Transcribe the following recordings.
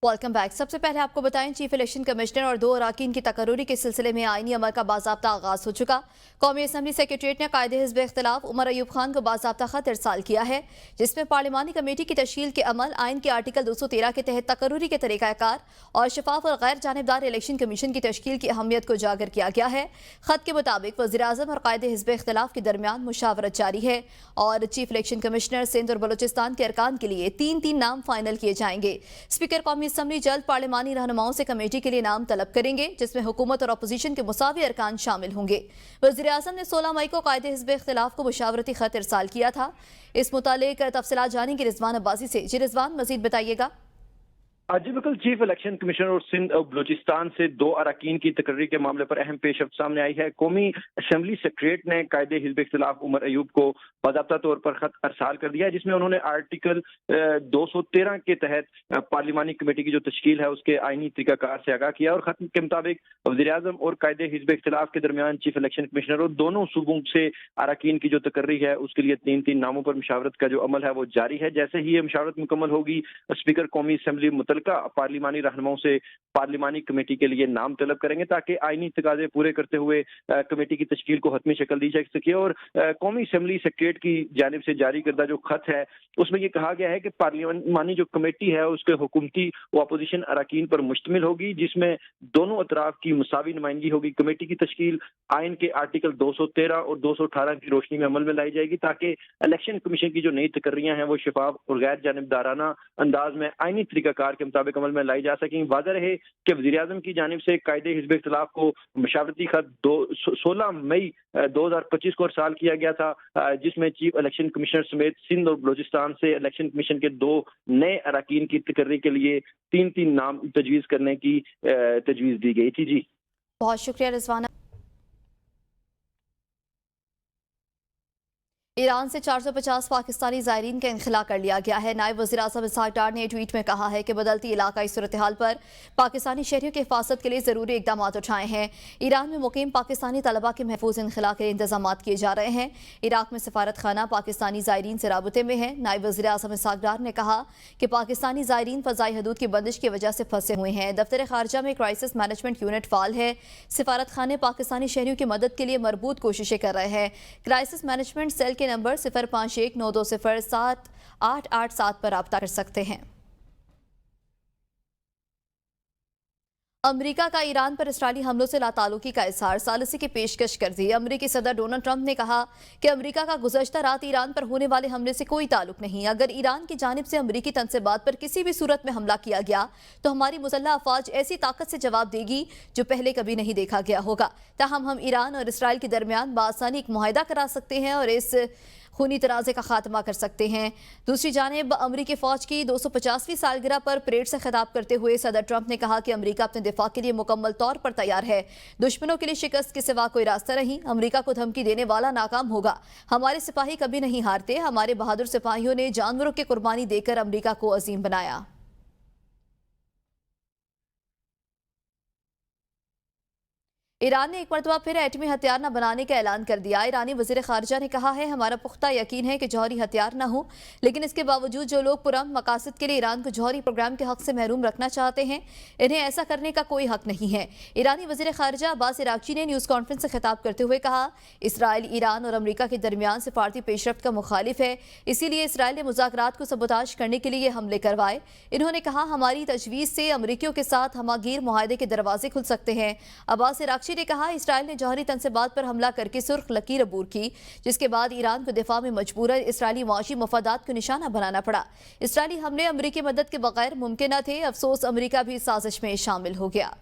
Welcome back. सबसे पहले आपको बताएं, चीफ इलेक्शन कमिश्नर और 2 अराकीन की तकर्रुरी के सिलसिले में आईनी अमल का बाज़ाब्ता आगाज हो चुका। कौमी असम्बली सेक्रेटरीट ने कायदे हिज़्ब इख्तिलाफ उमर अयूब खान को बाज़ाब्ता खत इरसाल किया है, जिसमें पार्लिमानी कमेटी की तश्कील के अमल, आइन के आर्टिकल 213 के तहत तकर्रुरी के तरीक़ाकार और शफाफ और गैर जानिबदार इलेक्शन कमीशन की तश्कील की अहमियत को उजागर किया गया है। खत के मुताबिक वज़ीर-ए-आज़म और कायदे हिज़्ब इख्तिलाफ के दरमियान मुशावरत जारी है और चीफ इलेक्शन कमिश्नर सिंध और बलूचिस्तान के अरकान के लिए 3-3 नाम फाइनल किए जाएंगे। स्पीकर कौमी असम्बली जल्द पार्लिमानी रहनुमाओं से कमेटी के लिए नाम तलब करेंगे, जिसमें हुकूमत और अपोजिशन के मुसावी अरकान शामिल होंगे। वज़ीर-ए-आज़म ने 16 मई को कायदे हिज़्ब इख्तिलाफ को मुशावरती खत इरसाल किया था। इस मुतालिक तफसीलात जानेंगे रिजवान अब्बासी से। जी रिजवान, मजीद बताइएगा। जी बिल्कुल, चीफ इलेक्शन कमिश्नर और सिंध और बलूचिस्तान से 2 अरकान की तकर्री के मामले पर अहम पेशरफ्त सामने आई है। कौमी असम्बली सेक्रेटरीट ने कायदे हिज़्ब इख्तिलाफ उमर अयूब को बाज़ाब्ता तौर पर खत अरसाल कर दिया है, जिसमें उन्होंने आर्टिकल 213 के तहत पार्लिमानी कमेटी की जो तश्कील है उसके आइनी तरीक़ाकार से आगाह किया। और खत के मुताबिक वज़ीर-ए-आज़म और कायदे हिज़्ब इख्तिलाफ के दरमियान चीफ इलेक्शन कमिश्नर और दोनों सूबों से अरकान की जो तकर्री है उसके लिए 3-3 नामों पर मुशावरत का जो अमल है वो जारी है। जैसे ही ये मुशावरत मुकम्मल होगी, स्पीकर कौमी असम्बली मुतलका पार्लिमानी रहनुमाओं से पार्लिमानी कमेटी के लिए नाम तलब करेंगे, ताकि आइनी तकाजे पूरे करते हुए कमेटी की तश्कील को हतमी शक्ल दी जा सके। और कौमी असम्बली सेक्रेटरीट की जानिब से जारी करदा जो खत है उसमें ये कहा गया है कि पार्लिमानी जो कमेटी है उसके हुकूमती व अपोजिशन अरकान पर मुश्तमिल होगी, जिसमें दोनों अतराफ की मुसावी नुमाइंदगी होगी। कमेटी की तश्कील आइन के आर्टिकल 213 और 218 की रोशनी में अमल में लाई जाएगी, ताकि इलेक्शन कमीशन की जो नई तकर्रियां हैं वो शफाफ और गैर जानिबदाराना अंदाज में आइनी तरीक़ाकार के मुताबिक अमल में लाई जा सकें। वाज़ेह रहे कि वज़ीर-ए-आज़म की जानिब से कायदे हिज़्ब इख्तिलाफ को मशावरती खत 16 मई 2025 को अरसाल किया गया था, जिसमें चीफ इलेक्शन कमिश्नर समेत सिंध और बलूचिस्तान से इलेक्शन कमीशन के 2 नए अरकान की तकर्री के लिए 3-3 नाम तजवीज़ करने की तजवीज़ दी गई थी। जी बहुत शुक्रिया रिजवाना। ईरान से 450 पाकिस्तानी ज़ायरीन का इनखला कर लिया गया है। नायब वज़ीर-ए-आज़म इसहाक़ डार ने ट्वीट में कहा है कि बदलती इलाकाई सूरत हाल पर पाकिस्तानी शहरियों की हिफाजत के लिए ज़रूरी इक़दाम उठाए हैं। ईरान में मुकीम पाकिस्तानी तलबा के महफूज इनखला के इंतज़ाम किए जा रहे हैं। इराक़ में सफारत खाना पाकिस्तानी ज़ायरीन से राबते में है। नायब वज़ीर-ए-आज़म इसहाक़ डार ने कहा कि पाकिस्तानी ज़ायरीन फ़ज़ाई हदूद की बंदिश की वजह से फंसे हुए हैं। दफ्तर ख़ारजा में क्राइसिस मैनेजमेंट यूनिट फ़ाल है। सफारत खाने पाकिस्तानी शहरियों की मदद के लिए मरबूत कोशिशें कर रहे हैं। क्राइसिस मैनेजमेंट सेल के नंबर 0519207887 पर राब्ता कर सकते हैं। अमरीका का ईरान पर इसराइली हमलों से लाताल्लुकी का इज़हार, सालिसी की पेशकश कर दी। अमरीकी सदर डोनाल्ड ट्रंप ने कहा कि अमरीका का गुज़श्ता रात ईरान पर होने वाले हमले से कोई ताल्लुक नहीं। अगर ईरान की जानिब से अमरीकी तनसीबात पर किसी भी सूरत में हमला किया गया तो हमारी मुसल्लह अफवाज ऐसी ताकत से जवाब देगी जो पहले कभी नहीं देखा गया होगा। ताहम हम ईरान और इसराइल के दरमियान बासानी एक मुआहदा करा सकते हैं और इस खूनी तनाज़े का खात्मा कर सकते हैं। दूसरी जानिब अमरीकी फ़ौज की 250वीं सालगिरह पर परेड से खिताब करते हुए सदर ट्रंप ने कहा कि अमरीका अपने दिफा के लिए मुकम्मल तौर पर तैयार है। दुश्मनों के लिए शिकस्त के सिवा कोई रास्ता नहीं। अमरीका को धमकी देने वाला नाकाम होगा। हमारे सिपाही कभी नहीं हारते। हमारे बहादुर सिपाहियों ने जानवरों की कुर्बानी देकर अमरीका को अजीम बनाया। ईरान ने एक मरतबा फिर एटमी हथियार न बनाने का ऐलान कर दिया। ईरानी वज़ीर ख़ारजा ने कहा है, हमारा पुख्ता यकीन है कि जौहरी हथियार न हो, लेकिन इसके बावजूद जो लोग पुरअमन मकासद के लिए ईरान को जौहरी प्रोग्राम के हक से महरूम रखना चाहते हैं, इन्हें ऐसा करने का कोई हक नहीं है। ईरानी वज़ीर ख़ारजा अब्बास इराक़ची ने न्यूज़ कॉन्फ्रेंस से खिताब करते हुए कहा, इसराइल ईरान और अमरीका के दरमियान सिफारती पेशरफ्त का मुखालिफ है, इसीलिए इसराइल ने मुज़ाकरात को सबोताज करने के लिए हमले करवाए। इन्होंने कहा, हमारी तजवीज़ से अमरीकियों के साथ हमागीर मुआहदे के दरवाजे खुल सकते हैं। अब्बास इराक़ची ने कहा, इसराइल ने जौहरी तनसीबात पर हमला करके सुर्ख लकीर अबूर की, जिसके बाद ईरान को दिफा में मजबूरन इसराइली मुआशी मफादात को निशाना बनाना पड़ा। इसराइली हमले अमरीकी मदद के बगैर मुमकिन न थे। अफसोस, अमरीका भी इस साजिश में शामिल हो गया।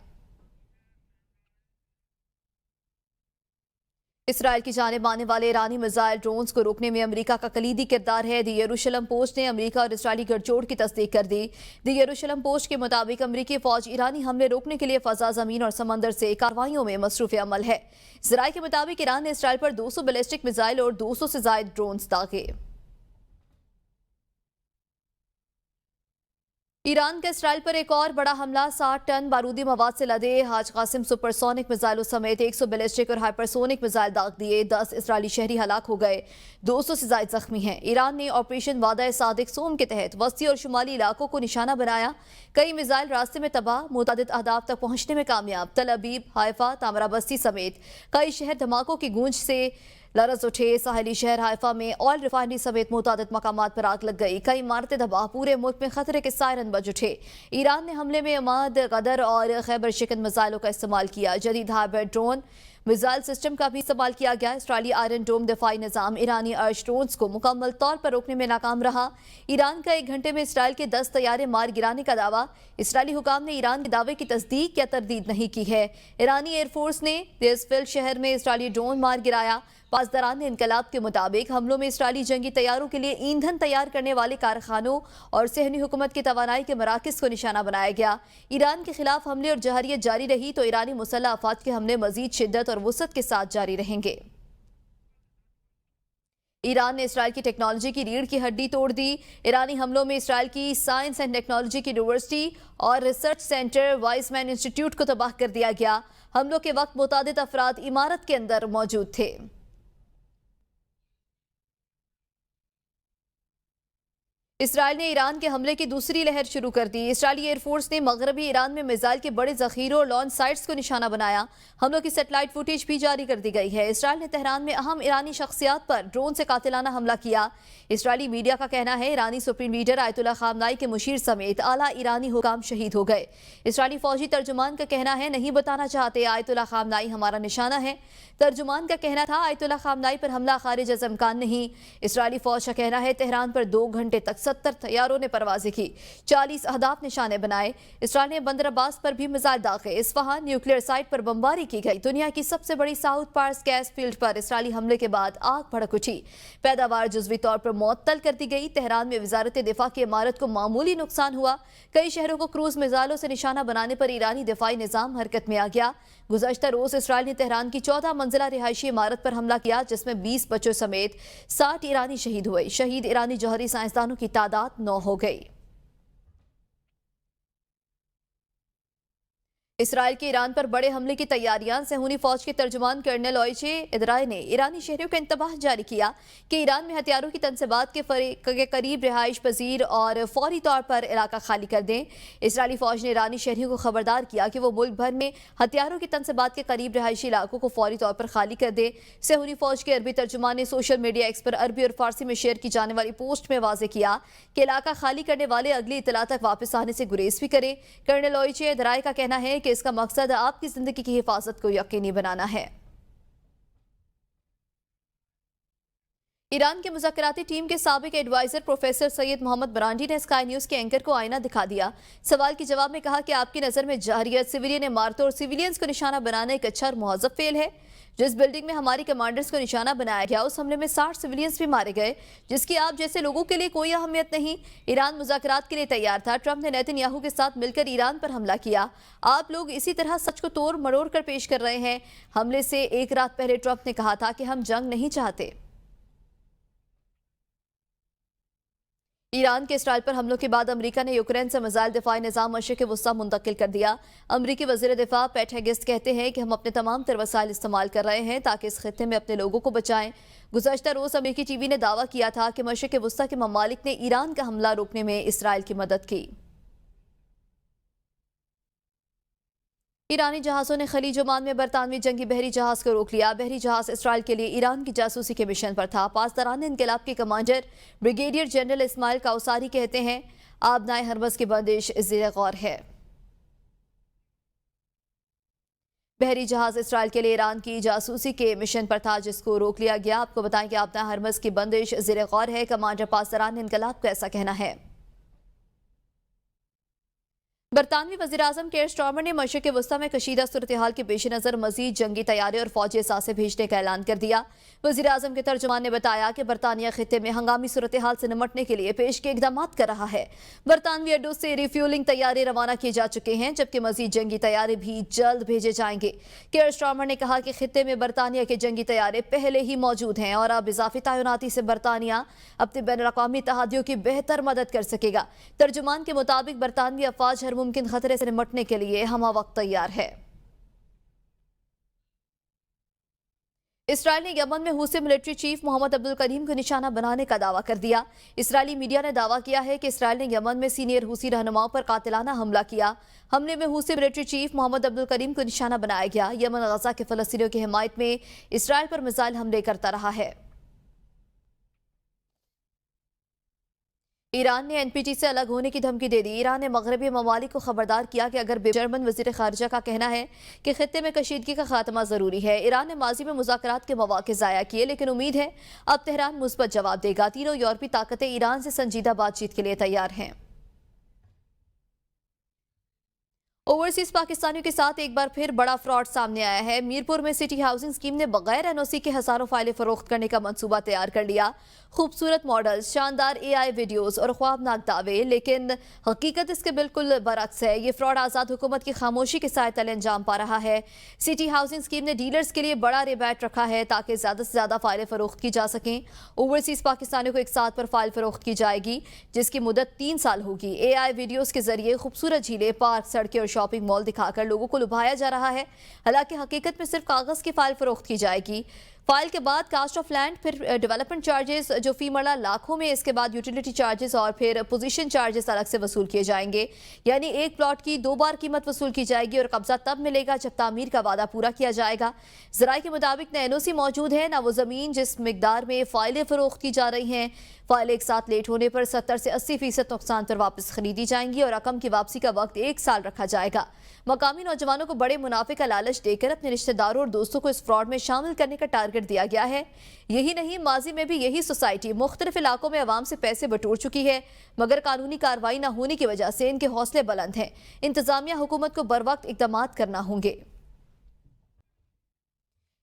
इसराइल की जानिब आने वाले ईरानी मिसाइल ड्रोन्स को रोकने में अमरीका का कलीदी किरदार है। दी यरूशलम पोस्ट ने अमरीका और इसराइली गठजोड़ की तस्दीक कर दी। दी यरूशलम पोस्ट के मुताबिक अमरीकी फौज ईरानी हमले रोकने के लिए फजा, जमीन और समंदर से कार्रवाइयों में मसरूफ अमल है। ज़राए के मुताबिक ईरान ने इसराइल पर 200 बैलिस्टिक मिसाइल और 200 से ज़ायद ड्रोन्स दागे। ईरान का इसराइल पर एक और बड़ा हमला। 60 टन बारूदी मवाद से लदे हाज कासिम सुपरसोनिक मिसाइलों समेत 100 बैलिस्टिक और हाइपरसोनिक मिसाइल दाग दिए। 10 इसराइली शहरी हलाक हो गए, 200 से ज्यादा जख्मी हैं। ईरान ने ऑपरेशन वादा सादिक सोम के तहत वस्ती और शुमाली इलाकों को निशाना बनाया। कई मिसाइल रास्ते में तबाह, मुतादिद अहदाफ तक पहुंचने में कामयाब। तल अबीब, हाइफा, तामराबस्ती समेत कई शहर धमाकों की गूंज से लरज उठे। साहिली शहर हाइफा में ऑयल रिफाइनरी समेत मुतादिद मकामात पर आग लग गई। कई इमारतें तबाह, पूरे मुल्क में खतरे के सायरन बज उठे। ईरान ने हमले में अमाद, गदर और खैबर शिकन मिसाइलों का इस्तेमाल किया। जदीद हाइब्रिड ड्रोन मिसाइल सिस्टम का भी इस्तेमाल किया गया। इसराइली आयरन डोम दिफाई निजाम ईरानी अर्श ड्रोन्स को मुकम्मल तौर पर रोकने में नाकाम रहा। ईरान का 1 घंटे में इसराइल के 10 तैयारे मार गिराने का दावा। इसराइली हुकाम ने ईरान के दावे की तस्दीक या तरदीद नहीं की है। ईरानी एयरफोर्स ने देसफिल शहर में इसराइली ड्रोन मार गिराया। पासदारान इनकलाब के मुताबिक हमलों में इसराइली जंगी तैयारों के लिए ईंधन तैयार करने वाले कारखानों और सहनी हुकूमत की तवानाई के मराकज़ को निशाना बनाया गया। ईरान के खिलाफ हमले और जहरियत जारी रही तो ईरानी मुसल्लह अफवाज के हमले मजीद शिद्दत और वुसअत के साथ जारी रहेंगे। ईरान ने इसराइल की टेक्नोलॉजी की रीढ़ की हड्डी तोड़ दी। ईरानी हमलों में इसराइल की साइंस एंड टेक्नोलॉजी की यूनिवर्सिटी और रिसर्च सेंटर वाइसमैन इंस्टीट्यूट को तबाह कर दिया गया। हमलों के वक्त मुतादिद अफराद इमारत के अंदर मौजूद थे। इसराइल ने ईरान के हमले की दूसरी लहर शुरू कर दी। इसराइली एयरफोर्स ने मगरबी ईरान में मिसाइल के बड़े जखीरों और लॉन्च साइट्स को निशाना बनाया। हमलों की सेटेलाइट फुटेज भी जारी कर दी गई है। इसराइल ने तेहरान में अहम ईरानी शख्सियात पर ड्रोन से कातिलाना हमला किया। इसराइली मीडिया का कहना है ईरानी सुप्रीम लीडर आयतुल्लाह खामनाई के मुशीर समेत आला ईरानी हुकाम शहीद हो गए। इसराइली फौजी तर्जुमान का कहना है नहीं बताना चाहते, आयतुल्लाह खामनाई हमारा निशाना है। तर्जुमान का कहना था आयतुल्लाह खामनाई पर हमला खारिज अज़ इम्कान नहीं। इसराइली फौज का कहना है तेहरान पर 2 घंटे तक 70 तैयारों ने परवाजें की, 40 अहदाफ निशाने बनाए। इसराइल ने बंदर अब्बास पर भी मिसाइल दागे। इस्फहान न्यूक्लियर साइट पर बमबारी की गई। दुनिया की सबसे बड़ी साउथ पार्स गैस फील्ड पर इसराइली हमले के बाद आग भड़क उठी। पैदावार जुज़वी तौर पर मुअत्तल कर दी गई। तेहरान में वजारत दिफा की इमारत को मामूली नुकसान हुआ। कई शहरों को क्रूज मिसाइलों से निशाना बनाने पर ईरानी दिफाई निजाम हरकत में आ गया। गुज़श्ता रोज इसराइल ने तेहरान की 14 मंजिला रिहायशी इमारत पर हमला किया, जिसमें 20 बच्चों समेत 60 ईरानी शहीद हुए। शहीद ईरानी जौहरी साइंसदानों की तादाद 9 हो गई। इसराइल के ईरान पर बड़े हमले की तैयारियां। सहूनी फौज के तर्जुमान कर्नल ओइचे इदराय ने ईरानी शहरियों का इंतबाह जारी किया कि ईरान में हथियारों की तनसीबात के करीब रिहाइश पजीर और फौरी तौर पर इलाका खाली कर दें। इसराइली फौज ने ईरानी शहरियों को खबरदार किया कि वो मुल्क भर में हथियारों की तनसीबात के करीब रिहायशी इलाकों को फौरी तौर पर खाली कर दें। सहूनी फौज के अरबी तर्जुमान ने सोशल मीडिया एक्स पर अरबी और फारसी में शेयर की जाने वाली पोस्ट में वाजे किया कि इलाका खाली करने वाले अगली इतला तक वापस आने से गुरेज भी करें। कर्नल ओइचे इदराय का कहना है कि इसका मकसद आपकी जिंदगी की हिफाजत को यकीनी बनाना है। ईरान के मुज़ाकराती टीम के साबिक adviser professor Syed Mohammad Marandi ने स्काई न्यूज के एंकर को आईना दिखा दिया। सवाल के जवाब में कहा कि आपकी नजर में जहरियत, सिविलियन इमारतों और सिविलियंस को निशाना बनाना एक अच्छा और मुहज़्ज़ब फेल है। जिस बिल्डिंग में हमारी कमांडर्स को निशाना बनाया गया, उस हमले में 60 सिविलियंस भी मारे गए, जिसकी आप जैसे लोगों के लिए कोई अहमियत नहीं। ईरान मुज़ाकरात के लिए तैयार था। ट्रंप ने नेतन्याहू के साथ मिलकर ईरान पर हमला किया। आप लोग इसी तरह सच को तोड़ मरोड़ कर पेश कर रहे हैं। हमले से एक रात पहले ट्रंप ने कहा था कि हम जंग नहीं चाहते। ईरान के इसराइल पर हमलों के बाद अमेरिका ने यूक्रेन से मिसाइल दिफाई निजाम मशरिक़ वस्ता मुंतकिल कर दिया। अमेरिकी वज़ीर दिफा पैट हेगेस्ट कहते हैं कि हम अपने तमाम तर वसाइल इस्तेमाल कर रहे हैं ताकि इस खित्ते में अपने लोगों को बचाएं। गुज़श्ता रोज़ अमेरिकी टीवी ने दावा किया था कि मशरिक़ वस्ता के ममालिक ने ईरान का हमला रोकने में इसराइल की मदद की। ईरानी जहाज़ों ने खलीज ओमान में बरतानवी जंगी बहरी जहाज़ को रोक लिया। बहरी जहाज़ इसराइल के लिए ईरान की जासूसी के मिशन पर था। पासदारान इनकलाब के कमांडर ब्रिगेडियर जनरल इस्माइल काउसारी कहते हैं आबनाए हरमज़ की बंदिश ज़ेर गौर है। बहरी जहाज़ इसराइल के लिए ईरान की जासूसी के मिशन पर था, जिसको रोक लिया गया। आपको बताएं कि आबनाए हरमज़ की बंदिश ज़ेर गौर है। कमांडर पासदारान इनकलाब का ऐसा कहना है। बरतानवी वज़ीर-ए-आज़म केयर स्टारमर ने मशरिक़ वस्ता में कशीदा सूरत हाल के पेश नज़र मज़ीद जंगी तैयारी और फौजी असासे भेजने का ऐलान कर दिया। वज़ीर-ए-आज़म के तर्जुमान ने बताया कि बरतानिया खित्ते में हंगामी सूरत हाल से निमटने के लिए पेश के इकदाम कर रहा है। बरतानवी अड्डों से रिफ्यूलिंग तैयारी रवाना किए जा चुके हैं, जबकि मज़ीद जंगी तैयारे भी जल्द भेजे जाएंगे। केयर स्टारमर ने कहा कि खित्ते में बरतानिया के जंगी तैयारे पहले ही मौजूद हैं और अब इजाफी तैनाती से बरतानिया अपने बैनुल-अक़वामी तहादियों की बेहतर मदद कर सकेगा। तर्जुमान के मुताबिक बरतानवी अफवाज हर मुमकिन खतरे से निपटने के लिए हमा वक्त तैयार है। इसराइल ने यमन में Houthi military chief Mohammed Abdul Karim को निशाना बनाने का दावा कर दिया। इसराइली मीडिया ने दावा किया है कि इसराइल ने यमन में सीनियर हूसी रहनुमाओं पर कातिलाना हमला किया। हमले में Houthi military chief Mohammed Abdul Karim को निशाना बनाया गया। यमन गजा के फलस्तीनियों की हिमायत में इसराइल पर मिसाइल हमले करता रहा है। ईरान ने एनपीटी से अलग होने की धमकी दे दी। ईरान ने मगरबी ममालिक को खबरदार किया कि अगर जर्मन वज़ीर ख़ारिजा का कहना है कि खित्ते में कशीदगी का खात्मा ज़रूरी है। ईरान ने माजी में मुज़ाकरात के मौक़े ज़ाया किए, लेकिन उम्मीद है अब तेहरान मुस्बत जवाब देगा। तीनों यूरोपीय ताकतें ईरान से संजीदा बातचीत के लिए तैयार हैं। ओवरसीज पाकिस्तानियों के साथ एक बार फिर बड़ा फ्रॉड सामने आया है। मीरपुर में सिटी हाउसिंग स्कीम ने बगैर एनओसी के हजारों फाइलें फरोख्त करने का मंसूबा तैयार कर लिया। खूबसूरत मॉडल्स, शानदार एआई वीडियोस और ख्वाबनाक दावे, लेकिन हकीकत इसके बिल्कुल बरक्स है। ये फ्रॉड आज़ाद हुकूमत की खामोशी के साथ तले अंजाम पा रहा है। सिटी हाउसिंग स्कीम ने डीलर्स के लिए बड़ा रिबैट रखा है ताकि ज़्यादा से ज़्यादा फाइलें फरोख्त की जा सकें। ओवरसीज पाकिस्तानियों को एक साथ पर फाइल फरोख्त की जाएगी, जिसकी मुद्दत 3 साल होगी। एआई वीडियोस के जरिए खूबसूरत झीलें, पार्क, सड़कें और शॉपिंग मॉल दिखाकर लोगों को लुभाया जा रहा है। हालांकि हकीकत में सिर्फ कागज की फाइल फरोख्त की जाएगी। फाइल के बाद कास्ट ऑफ लैंड, फिर डेवलपमेंट चार्जेस जो फी मरला लाखों में, इसके बाद यूटिलिटी चार्जेस और फिर पोजीशन चार्जेस अलग से वसूल किए जाएंगे। यानी एक प्लॉट की 2 बार कीमत वसूल की जाएगी और कब्जा तब मिलेगा जब तामीर का वादा पूरा किया जाएगा। ज़राए के मुताबिक न एनओसी मौजूद है, न वो ज़मीन जिस मिकदार में फाइलें फरोख्त की जा रही हैं। फाइल एक साथ लेट होने पर 70 से 80% नुकसान पर वापस खरीदी जाएंगी और रकम की वापसी का वक्त 1 साल रखा जाएगा। मकामी नौजवानों को बड़े मुनाफे का लालच देकर अपने रिश्तेदारों और दोस्तों को इस फ्रॉड में शामिल करने का टारगेट दिया गया है। यही नहीं, माजी में भी यही सोसाइटी मुख्तलिफ इलाकों में आवाम से पैसे बटोर चुकी है, मगर कानूनी कार्रवाई न होने की वजह से इनके हौसले बुलंद हैं। इंतजामिया हुकूमत को बर वक्त इकदाम करना होंगे।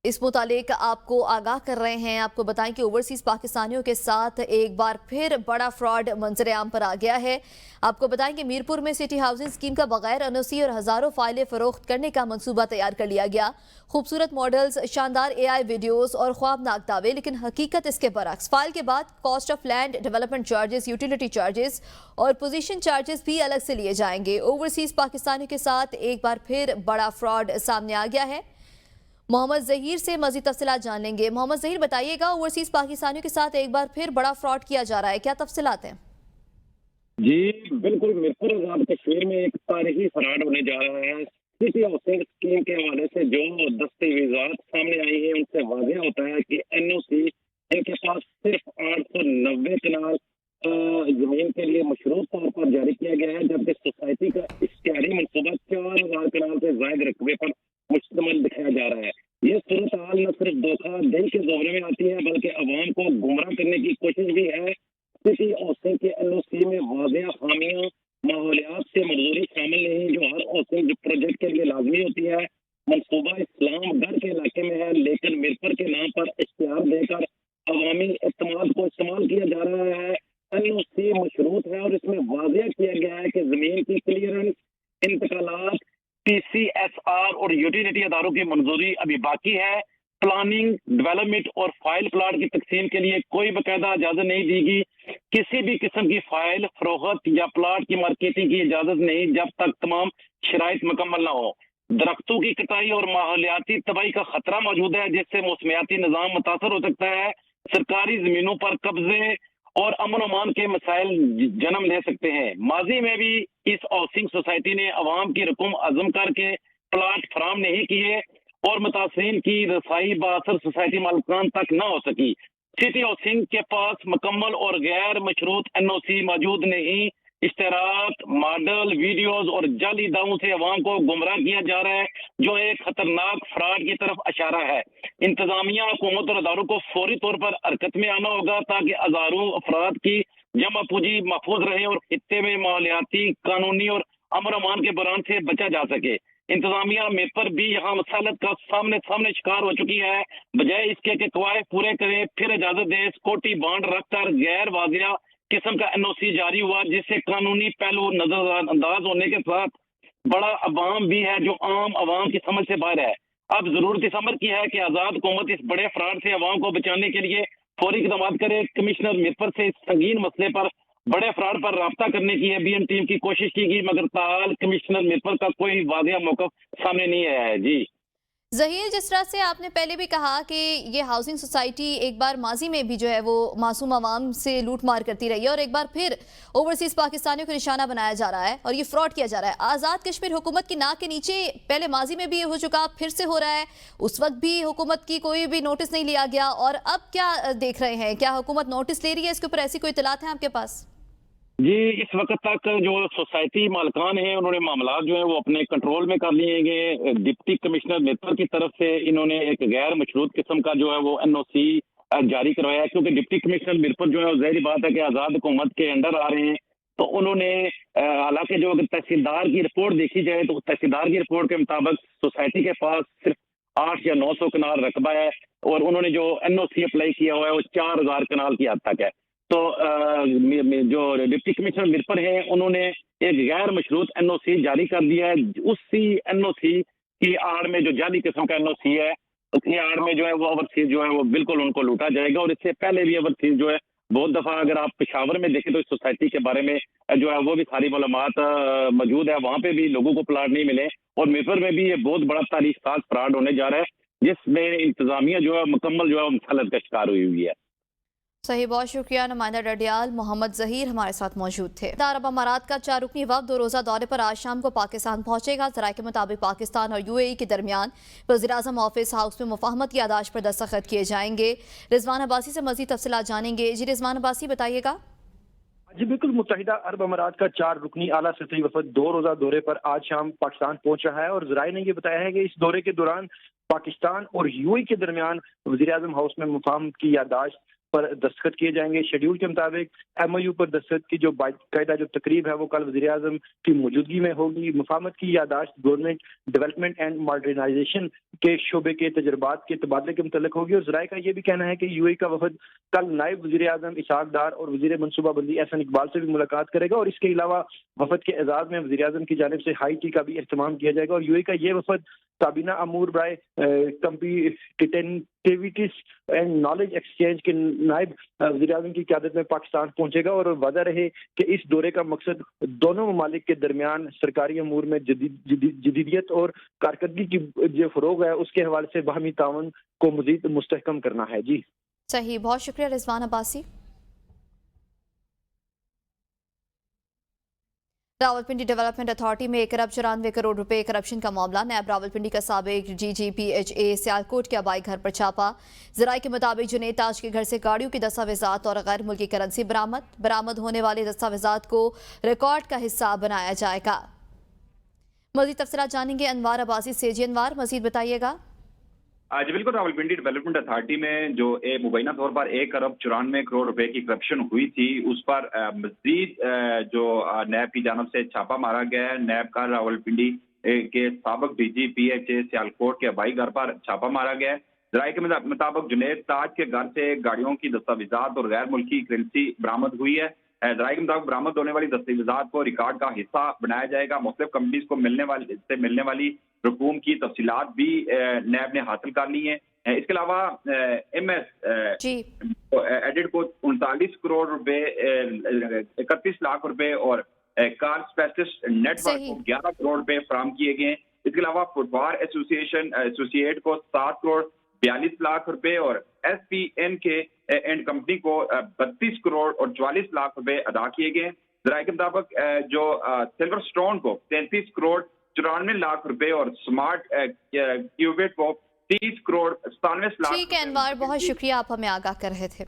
इस मुतालिक आपको आगाह कर रहे हैं। आपको बताएं कि ओवरसीज पाकिस्तानियों के साथ एक बार फिर बड़ा फ्रॉड मंजर आम पर आ गया है। आपको बताएं कि मीरपुर में सिटी हाउसिंग स्कीम का बगैर एनओसी और हजारों फाइलें फरोख्त करने का मंसूबा तैयार कर लिया गया। खूबसूरत मॉडल्स, शानदार एआई वीडियोस और ख्वाबनाक दावे, लेकिन हकीकत इसके बरक्स। फाइल के बाद cost of land, development charges, utility charges और पोजीशन चार्जेस भी अलग से लिए जाएंगे। ओवरसीज पाकिस्तानियों के साथ एक बार फिर बड़ा फ्रॉड सामने आ गया है। मोहम्मद जहीर से मजीद तफसीलात जान लेंगे। मोहम्मद जहीर, बताइएगा, ओवरसीज पाकिस्तानियों के साथ एक बार फिर बड़ा फ्रॉड किया जा रहा है, क्या तफसीलात हैं? जी बिल्कुल, मीरपुर आजाद कश्मीर में एक तारीखी फराड होने जा रहा है। सिटी हाउसिंग स्कीम के हवाले से जो दस्तावेजात सामने आई है उनसे वाज़ेह होता है कि एनओसी इनके पास सिर्फ 890 कनाल जमीन के लिए मशरूत तौर पर जारी किया गया है, जबकि सोसाइटी का इश्तिहारी मनसूबा 4000 कनाल से जायद रकबे पर मुश्तमिल दिखाया जा रहा है। ये सूरत हाल न सिर्फ धोखाधड़ी के जोरे में आती है, बल्कि अवाम को गुमराह करने की कोशिश भी है। सिटी हाउसिंग के एनओसी में वाज़ेह खामियां, माहौलियात से मजदूरी शामिल नहीं, जो हर हाउसिंग प्रोजेक्ट के लिए लाजमी होती है। मनसूबा इस्लामगढ़ के इलाके में है, लेकिन मीरपुर के नाम पर इश्तिहार देकर अवामी इत्तेमाद को इस्तेमाल किया जा रहा है। एनओसी मशरूत है और इसमें वाज़ेह किया गया है कि जमीन की क्लियरेंस, इंतकालात, पीसीएसआर और यूटिलिटी अदारों की मंजूरी अभी बाकी है। प्लानिंग, डेवलपमेंट और फाइल प्लाट की तकसीम के लिए कोई बाकायदा इजाजत नहीं देगी। किसी भी किस्म की फाइल फरोख्त या प्लाट की मार्केटिंग की इजाजत नहीं, जब तक तमाम शराइत मुकम्मल ना हो। दरख्तों की कटाई और माहौलियाती तबाही का खतरा मौजूद है, जिससे मौसमियाती निज़ाम मुतासर हो सकता है। सरकारी जमीनों पर कब्जे और अमन अमान के मसाइल जन्म ले सकते हैं। माजी में भी इस हाउसिंग सोसाइटी ने अवाम की रकम अज़म करके प्लाट फराम नहीं किए और मुतासरीन की रसाई बासर सोसाइटी मालिकान तक न हो सकी। सिटी हाउसिंग के पास मुकम्मल और गैर मशरूत एनओसी मौजूद नहीं। इश्तराक, मॉडल, वीडियोस और जाली दावों से अवाम को गुमराह किया जा रहा है, जो एक खतरनाक फ्रॉड की तरफ इशारा है। इंतजामिया, हुकूमत और अदारों को फौरी तौर पर हरकत में आना होगा ताकि हजारों अफराद की जमा पूंजी महफूज रहे और खित्ते में माहौलियाती, कानूनी और अमन अमान के बहरान से बचा जा सके। इंतजामिया में पर भी यहाँ मसालत का सामने शिकार हो चुकी है। बजाय इसके कि कवायद पूरे करें फिर इजाजत दें, सिक्योरिटी बांड रखकर गैर वाजिया किस्म का एनओसी जारी हुआ, जिससे कानूनी पहलू नजरअंदाज होने के साथ बड़ा अवाम भी है जो आम अवाम की समझ से बाहर है। अब जरूरत इस अमर की है कि आजाद हुकूमत इस बड़े फ्रॉड से अवाम को बचाने के लिए फौरी इक़दाम करे। कमिश्नर मिरपुर से इस संगीन मसले पर बड़े फ्रॉड पर राब्ता करने की एबीएन टीम की कोशिश की गई, मगर ताल कमिश्नर मिरपुर का कोई वाज़ेह मौक़िफ़ सामने नहीं आया है। जी ज़हीर, जिस तरह से आपने पहले भी कहा कि ये हाउसिंग सोसाइटी एक बार माजी में भी जो है वो मासूम आवाम से लूट मार करती रही है और एक बार फिर ओवरसीज़ पाकिस्तानियों को निशाना बनाया जा रहा है और ये फ्रॉड किया जा रहा है। आज़ाद कश्मीर हुकूमत की नाक के नीचे पहले माजी में भी ये हो चुका, फिर से हो रहा है। उस वक्त भी हुकूमत की कोई भी नोटिस नहीं लिया गया और अब क्या देख रहे हैं? क्या हुकूमत नोटिस ले रही है? इसके ऊपर ऐसी कोई इत्तलात है आपके पास? जी, इस वक्त तक जो सोसाइटी मालकान हैं उन्होंने मामला जो है वो अपने कंट्रोल में कर लिए गए। डिप्टी कमिश्नर मिरपुर की तरफ से इन्होंने एक गैर मशरूत किस्म का जो है वो एनओसी जारी करवाया, क्योंकि डिप्टी कमिश्नर मिरपुर जो है ज़ाहिर बात है कि आज़ाद हुकूमत के अंडर आ रहे हैं। तो उन्होंने हालांकि जो अगर तहसीलदार की रिपोर्ट देखी जाए तो तहसीलदार की रिपोर्ट के मुताबिक सोसाइटी के पास सिर्फ 8 या 900 कनाल रकबा है और उन्होंने जो एनओसी अप्लाई किया हुआ है वो 4000 कनाल की हद तक है। तो जो डिप्टी कमिश्नर मिरपुर हैं उन्होंने एक गैर मशरूत एनओसी जारी कर दिया है। उसी एनओसी की आड़ में जो जाली किस्म का एनओसी है उसकी आड़ में जो है वो ओवरसीज जो है वो बिल्कुल उनको लूटा जाएगा। और इससे पहले भी ओवरसीज जो है बहुत दफ़ा अगर आप पेशावर में देखें तो इस सोसाइटी के बारे में जो है वो भी सारी मालूमात मौजूद है। वहाँ पे भी लोगों को प्लाट नहीं मिले और मिरपुर में भी ये बहुत बड़ा तारीख साज फ्रॉड होने जा रहा है, जिसमें इंतजामिया जो है मुकम्मल जो है मसलत का शिकार हुई है। सही, बहुत शुक्रिया। नुमाइंदा डडियाल मोहम्मद ज़हीर हमारे साथ मौजूद थे। अरब अमारात का 4 रुकनी वफ़द 2 रोज़ा दौरे पर आज शाम को पाकिस्तान पहुंचेगा। ज़राए के मुताबिक पाकिस्तान और यूएई के दरमियान वज़ीर-ए-आज़म ऑफिस हाउस में मुफाहमत की यादाश्त पर दस्तखत किए जाएंगे। रिजवान अब्बासी से मज़ीद तफसीलात जानेंगे। जी रिजवान अब्बासी, बताइएगा। जी बिल्कुल, मुत्तहिदा अरब अमारात का 4 रुकनी आला सतही वफद 2 रोज़ा दौरे पर आज शाम पाकिस्तान पहुंच रहा है और ज़राए ने ये बताया है कि इस दौरे के दौरान पाकिस्तान और यूएई के दरमियान वज़ीर-ए-आज़म हाउस में मुफाहमत की यादाश्त पर दस्तखत किए जाएंगे। शेड्यूल के मुताबिक एमओयू पर दस्तखत की जो बाकायदा जो तकरीब है वो कल वज़ीर-ए-आज़म की मौजूदगी में होगी। मुफाहमत की यादाश्त गवर्नमेंट डेवलपमेंट एंड मॉडर्नाइजेशन के शोबे के तजर्बात के तबादले के मुतल्लिक होगी। और ज़राए का ये भी कहना है कि यूएई का वफद कल नायब वज़ीर-ए-आज़म इसहाक डार और वज़ीर मनसूबाबंदी एहसन इकबाल से भी मुलाकात करेगा और इसके अलावा वफद के एजाज़ में वज़ीर-ए-आज़म की जानिब से हाई टी का भी एहतमाम किया जाएगा। और यूएई का ये वफद काबीना अमूर बाय कम्पिटिटिविटीज एंड नॉलेज एक्सचेंज के नायब वज़ीर-ए-आज़म की क़यादत में पाकिस्तान पहुंचेगा। और वादा रहे कि इस दौरे का मकसद दोनों ममालिक के दरमियान सरकारी अमूर में जदीदियत और कारकर्दगी की जो फ़रोग़ है उसके हवाले से बाहमी ताउन को मज़ीद मुस्तहकम करना है। जी सही, बहुत शुक्रिया रिजवान अब्बासी। रावलपिंडी डेवलपमेंट अथॉरिटी में 1 अरब 94 करोड़ रुपए करप्शन का मामला। नैब रावलपिंडी का साबिक GGPHA सियालकोट के आबाई घर पर छापा। ज़राए के मुताबिक जुनैद ताज के घर से गाड़ियों की दस्तावेजात और गैर मुल्की करेंसी बरामद होने वाले दस्तावेजात को रिकॉर्ड का हिस्सा बनाया जाएगा। मज़ीद तफसीलात जानेंगे अनवार अब्बासी से। जी अनवार, मज़ीद बताइएगा। जी बिल्कुल, रावलपिंडी डेवलपमेंट अथॉरिटी में जो मुबैना तौर पर 1 अरब 94 करोड़ रुपए की करप्शन हुई थी उस पर मजीद जो नैब की जानब से छापा मारा गया है। नैब का रावलपिंडी के साबिक DGPHA सियालकोट के आबाई घर पर छापा मारा गया है। ज़राए के मुताबिक जुनैद ताज के घर से गाड़ियों की दस्तावेजात और गैर मुल्की करेंसी बरामद हुई है। ज़राए के मुताबिक बरामद होने वाली दस्तावेजात को रिकॉर्ड का हिस्सा बनाया जाएगा। मुख्तलिफ कंपनीज को मिलने वाली रकूम की तफसीलात भी नैब ने हासिल कर ली है। इसके अलावा MS एडिट को 39 करोड़ रुपए 31 लाख रुपए और कार स्पेशलिस्ट नेटवर्क को 11 करोड़ रुपए फराहम किए गए हैं। इसके अलावा फुटबाल एसोसिएट को 7 करोड़ 42 लाख रुपए और SPN के एंड कंपनी को 32 करोड़ और 44 लाख रुपए अदा किए गए। ज़राए के मुताबिक जो सिल्वर स्टोन को 33 करोड़ 94 लाख रुपए और स्मार्ट क्यूबेट को 30 करोड़ 97 लाख। ठीक है अनवार, बहुत शुक्रिया, आप हमें आगाह कर रहे थे।